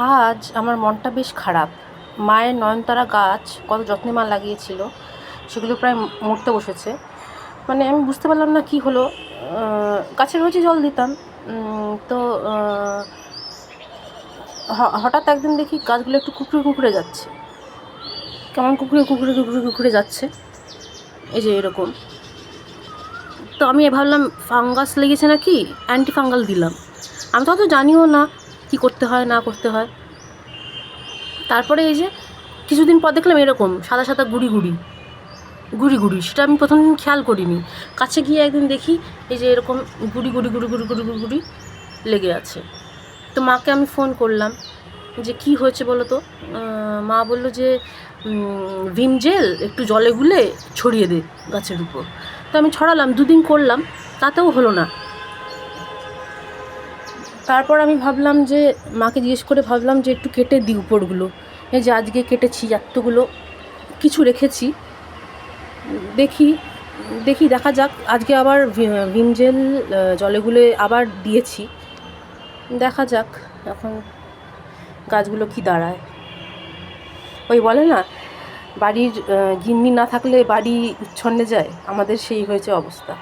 আজ আমার মনটা বেশ খারাপ। মায়ের নয়নতারা গাছ কত যত্নে মা লাগিয়েছিল, সেগুলো প্রায় মরতে বসেছে। মানে আমি বুঝতে পারলাম না কি হলো। গাছে রোজই জল দিতাম, তো হঠাৎ একদিন দেখি গাছগুলো একটু কুকড়ে কুকড়ে যাচ্ছে। কেমন কুকড়ে কুকড়ে কুকড়ে কুকড়ে যাচ্ছে, এই যে এরকম। তো আমি ভাবলাম ফাঙ্গাস লেগেছে নাকি, অ্যান্টি ফাঙ্গাল দিলাম। আমি তো অত জানিও না কি করতে হয় না করতে হয়। তারপরে এই যে কিছুদিন পর দেখলাম এরকম সাদা সাদা গুড়ি গুড়ি গুড়ি গুড়ি, সেটা আমি প্রথম দিন খেয়াল করিনি। কাছে গিয়ে একদিন দেখি এই যে এরকম গুড়ি গুড়ি গুড়ি গুড়ি গুড়ি গুড়ি গুড়ি লেগে আছে। তো মাকে আমি ফোন করলাম যে কি হয়েছে বলো তো। মা বললো যে ভিম জেল একটু জলে গুলে ছড়িয়ে দে গাছের উপর। তো আমি ছড়ালাম, দুদিন করলাম, তাতেও হলো না। তারপর আমি ভাবলাম যে মাকে জিজ্ঞেস করে ভাবলাম যে একটু কেটে দিই উপরগুলো। এই যে আজকে কেটেছি, এতগুলো কিছু রেখেছি। দেখি দেখি দেখা যাক। আজকে আবার ভিম জেল জলে গুলে আবার দিয়েছি, দেখা যাক এখন গাছগুলো কি দাঁড়ায়। ওই বলে না, বাড়ির গিন্নি না থাকলে বাড়ি উচ্ছন্নে যায়, আমাদের সেই হয়েছে অবস্থা।